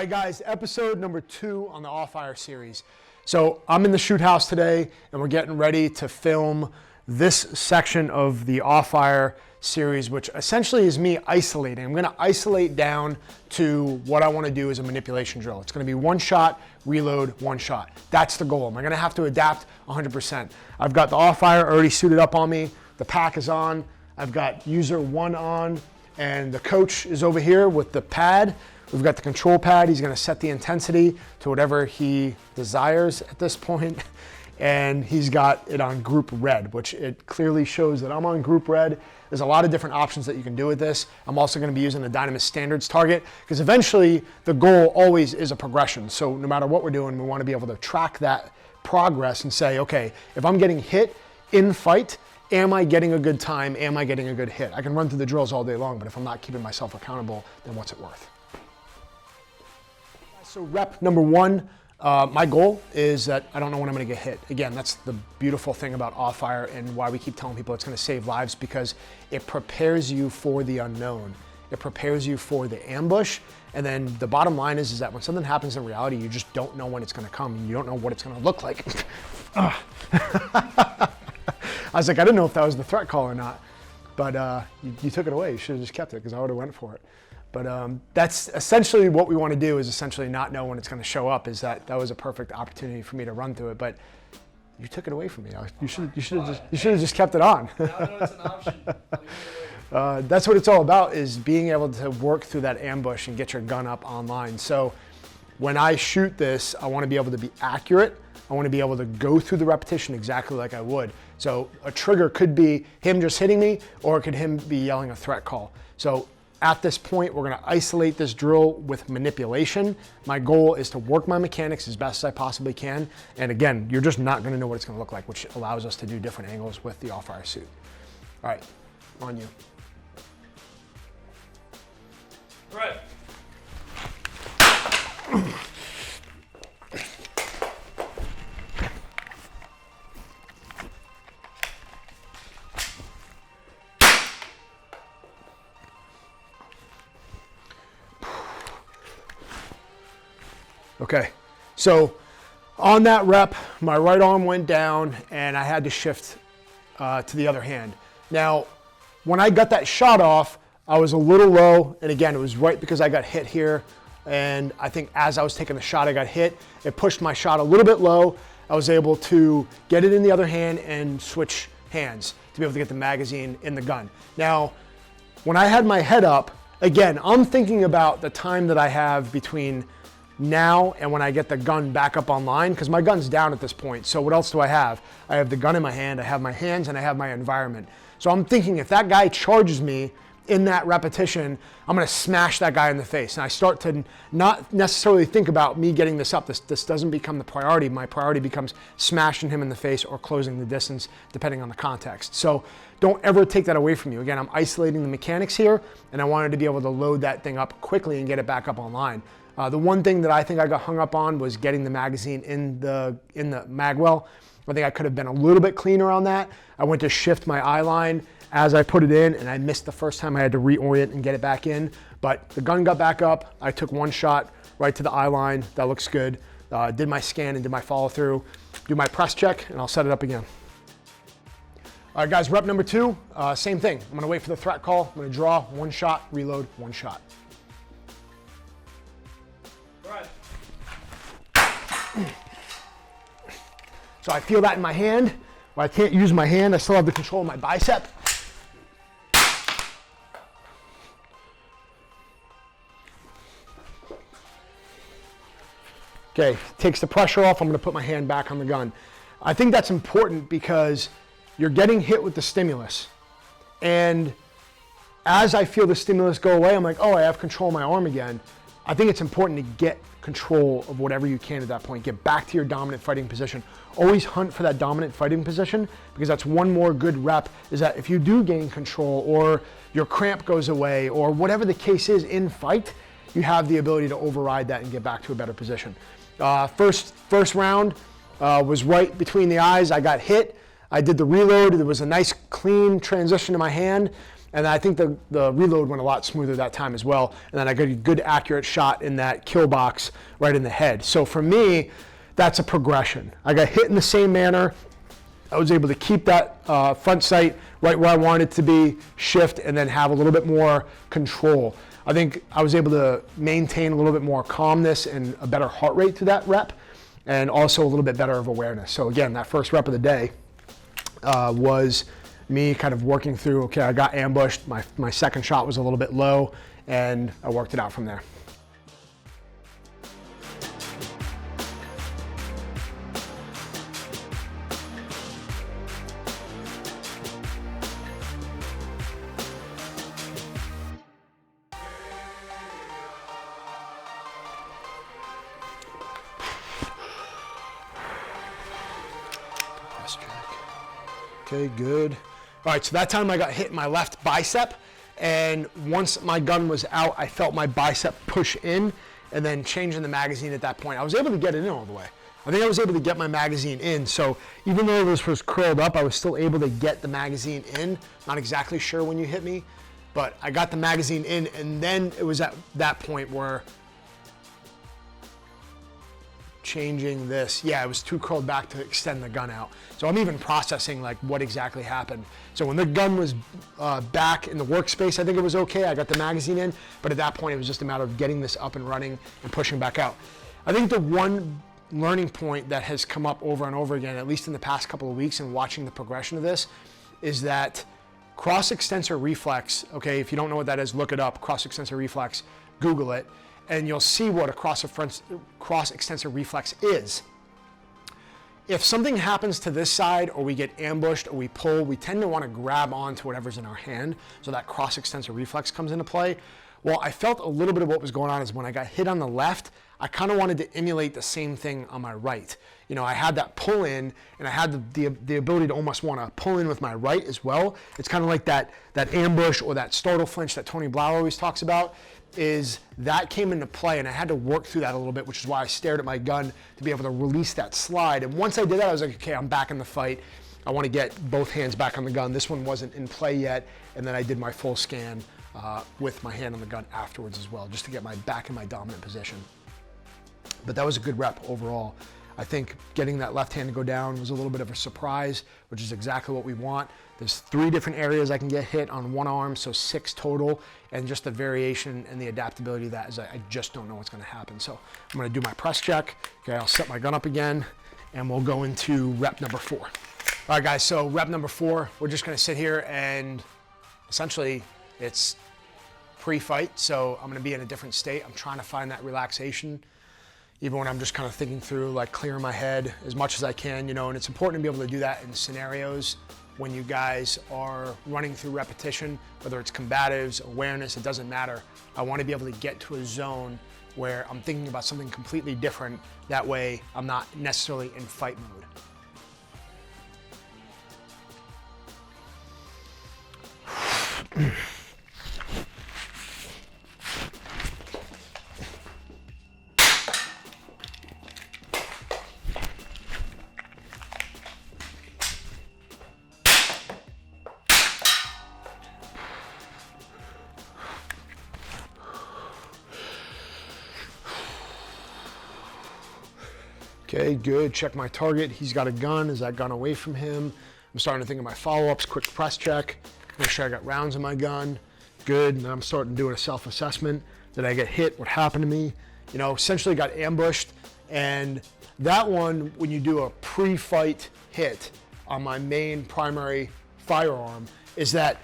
right, guys, episode number 2 on the AUFire series. So I'm in the shoot house today, and we're getting ready to film this section of the AUFire series, which essentially is me isolating. I'm going to isolate down to what I want to do as a manipulation drill. It's going to be one shot, reload, one shot. That's the goal. Am I going to have to adapt 100%? I've got the AUFire already suited up on me. The pack is on. I've got user 1 on, and the coach is over here with the pad. We've got the control pad. He's going to set the intensity to whatever he desires at this point. And he's got it on group red, which it clearly shows that I'm on group red. There's a lot of different options that you can do with this. I'm also going to be using the Dynamis Standards target because eventually the goal always is a progression. So no matter what we're doing, we want to be able to track that progress and say, okay, if I'm getting hit in fight, am I getting a good time? Am I getting a good hit? I can run through the drills all day long, but if I'm not keeping myself accountable, then what's it worth? So rep number 1, my goal is that I don't know when I'm going to get hit. Again, that's the beautiful thing about AUFire and why we keep telling people it's going to save lives, because it prepares you for the unknown. It prepares you for the ambush. And then the bottom line is that when something happens in reality, you just don't know when it's going to come. And you don't know what it's going to look like. I was like, I didn't know if that was the threat call or not, but you took it away. You should have just kept it because I would have went for it. But that's essentially what we want to do, is essentially not know when it's going to show up. Is that was a perfect opportunity for me to run through it, but you took it away from me. You should have just kept it on. Now it's an option. That's what it's all about, is being able to work through that ambush and get your gun up online. So when I shoot this, I want to be able to be accurate. I want to be able to go through the repetition exactly like I would. So a trigger could be him just hitting me, or it could him be yelling a threat call. So at this point, we're going to isolate this drill with manipulation. My goal is to work my mechanics as best as I possibly can. And again, you're just not going to know what it's going to look like, which allows us to do different angles with the AUFire suit. All right, on you. All right. Okay, so on that rep, my right arm went down and I had to shift to the other hand. Now, when I got that shot off, I was a little low, and again, it was right because I got hit here, and I think as I was taking the shot, I got hit. It pushed my shot a little bit low. I was able to get it in the other hand and switch hands to be able to get the magazine in the gun. Now, when I had my head up, again, I'm thinking about the time that I have between now and when I get the gun back up online, because my gun's down at this point. So what else do I have? I have the gun in my hand, I have my hands, and I have my environment. So I'm thinking, if that guy charges me in that repetition, I'm going to smash that guy in the face. And I start to not necessarily think about me getting this up. This doesn't become the priority. My priority becomes smashing him in the face or closing the distance, depending on the context. So don't ever take that away from you. Again, I'm isolating the mechanics here, and I wanted to be able to load that thing up quickly and get it back up online. The one thing that I think I got hung up on was getting the magazine in the mag well. I think I could have been a little bit cleaner on that. I went to shift my eye line as I put it in, and I missed the first time. I had to reorient and get it back in. But the gun got back up. I took one shot right to the eye line. That looks good. Did my scan and did my follow through. Do my press check, and I'll set it up again. All right, guys, rep number 2, same thing. I'm gonna wait for the threat call. I'm gonna draw, one shot, reload, one shot. So I feel that in my hand. Well, I can't use my hand. I still have the control of my bicep. Okay, takes the pressure off. I'm going to put my hand back on the gun. I think that's important because you're getting hit with the stimulus. And as I feel the stimulus go away, I'm like, oh, I have control of my arm again. I think it's important to get control of whatever you can at that point. Get back to your dominant fighting position. Always hunt for that dominant fighting position, because that's one more good rep, is that if you do gain control or your cramp goes away or whatever the case is in fight, you have the ability to override that and get back to a better position. First round was right between the eyes. I got hit. I did the reload. There was a nice clean transition to my hand. And I think the reload went a lot smoother that time as well. And then I got a good accurate shot in that kill box right in the head. So for me, that's a progression. I got hit in the same manner. I was able to keep that front sight right where I wanted it to be, shift, and then have a little bit more control. I think I was able to maintain a little bit more calmness and a better heart rate through that rep, and also a little bit better of awareness. So again, that first rep of the day was me kind of working through, okay, I got ambushed, my second shot was a little bit low, and I worked it out from there. Okay, good. All right, so that time I got hit in my left bicep, and once my gun was out, I felt my bicep push in, and then changing the magazine at that point, I was able to get it in all the way. I think I was able to get my magazine in, so even though this was curled up, I was still able to get the magazine in. Not exactly sure when you hit me, but I got the magazine in, and then it was at that point where changing this, yeah, it was too curled back to extend the gun out. So I'm even processing like what exactly happened. So when the gun was back in the workspace, I think it was okay. I got the magazine in, but at that point it was just a matter of getting this up and running and pushing back out. I think the one learning point that has come up over and over again, at least in the past couple of weeks and watching the progression of this, is that cross-extensor reflex, okay, if you don't know what that is, look it up, cross-extensor reflex, Google it, and you'll see what a cross-extensor reflex is. If something happens to this side, or we get ambushed, or we pull, we tend to want to grab onto whatever's in our hand, so that cross-extensor reflex comes into play. Well, I felt a little bit of what was going on is when I got hit on the left, I kind of wanted to emulate the same thing on my right. You know, I had that pull in, and I had the ability to almost want to pull in with my right as well. It's kind of like that ambush or that startle flinch that Tony Blau always talks about. Is that came into play, and I had to work through that a little bit, which is why I stared at my gun to be able to release that slide. And once I did that, I was like, okay, I'm back in the fight. I want to get both hands back on the gun. This one wasn't in play yet, and then I did my full scan with my hand on the gun afterwards as well, just to get my back in my dominant position. But that was a good rep overall. I think getting that left hand to go down was a little bit of a surprise, which is exactly what we want. There's 3 different areas I can get hit on one arm, so 6 total, and just the variation and the adaptability of that is I just don't know what's going to happen. So I'm going to do my press check. Okay, I'll set my gun up again, and we'll go into rep number 4. All right, guys, so rep number 4, we're just going to sit here, and essentially it's pre-fight, so I'm going to be in a different state. I'm trying to find that relaxation, even when I'm just kind of thinking through, like clearing my head as much as I can, you know, and it's important to be able to do that in scenarios when you guys are running through repetition, whether it's combatives, awareness, it doesn't matter. I want to be able to get to a zone where I'm thinking about something completely different. That way I'm not necessarily in fight mode. Okay, good. Check my target. He's got a gun. Is that gun away from him? I'm starting to think of my follow-ups. Quick press check. Make sure I got rounds in my gun. Good. And then I'm starting doing a self-assessment. Did I get hit? What happened to me? You know, essentially got ambushed. And that one, when you do a pre-fight hit on my main primary firearm, is that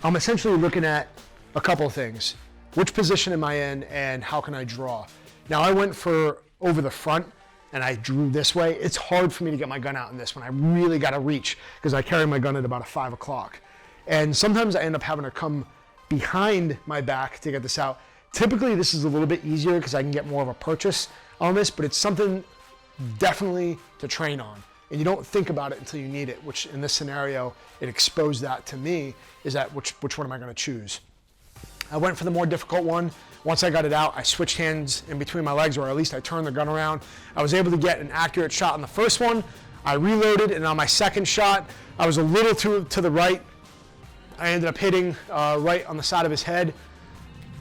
I'm essentially looking at a couple of things. Which position am I in, and how can I draw? Now, I went for over the front, and I drew this way. It's hard for me to get my gun out in this one. I really got to reach because I carry my gun at about 5 o'clock. And sometimes I end up having to come behind my back to get this out. Typically, this is a little bit easier because I can get more of a purchase on this, but it's something definitely to train on. And you don't think about it until you need it, which in this scenario, it exposed that to me, is that which one am I going to choose? I went for the more difficult one. Once I got it out, I switched hands in between my legs, or at least I turned the gun around. I was able to get an accurate shot on the first one. I reloaded, and on my second shot, I was a little to the right. I ended up hitting right on the side of his head.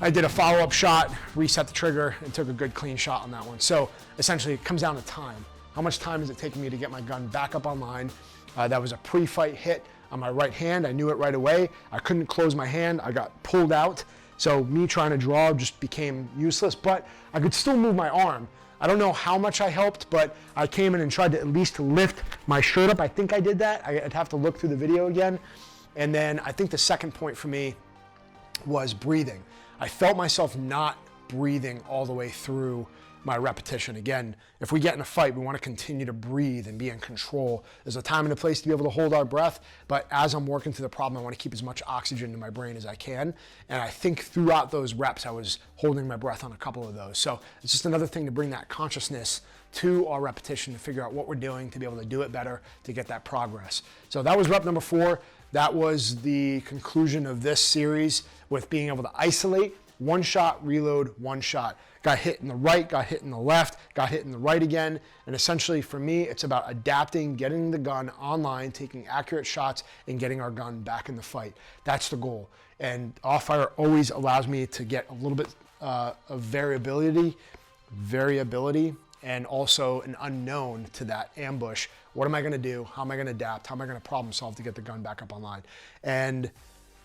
I did a follow-up shot, reset the trigger, and took a good clean shot on that one. So essentially, it comes down to time. How much time is it taking me to get my gun back up online? That was a pre-fight hit on my right hand. I knew it right away. I couldn't close my hand. I got pulled out. So me trying to draw just became useless, but I could still move my arm. I don't know how much I helped, but I came in and tried to at least lift my shirt up. I think I did that. I'd have to look through the video again. And then I think the second point for me was breathing. I felt myself not breathing all the way through my repetition. Again, if we get in a fight, we want to continue to breathe and be in control. There's a time and a place to be able to hold our breath, but as I'm working through the problem, I want to keep as much oxygen in my brain as I can. And I think throughout those reps, I was holding my breath on a couple of those. So it's just another thing to bring that consciousness to our repetition to figure out what we're doing to be able to do it better, to get that progress. So that was rep number 4. That was the conclusion of this series with being able to isolate. One shot, reload, one shot. Got hit in the right, got hit in the left, got hit in the right again. And essentially for me, it's about adapting, getting the gun online, taking accurate shots, and getting our gun back in the fight. That's the goal. And AUFire always allows me to get a little bit of variability, and also an unknown to that ambush. What am I gonna do? How am I gonna adapt? How am I gonna problem solve to get the gun back up online? And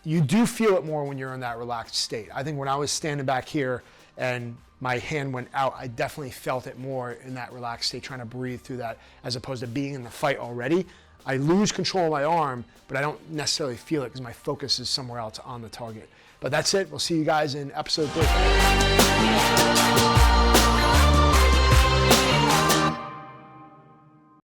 you do feel it more when you're in that relaxed state. I think when I was standing back here and my hand went out, I definitely felt it more in that relaxed state, trying to breathe through that, as opposed to being in the fight already. I lose control of my arm, but I don't necessarily feel it because my focus is somewhere else on the target. But that's it. We'll see you guys in episode 3.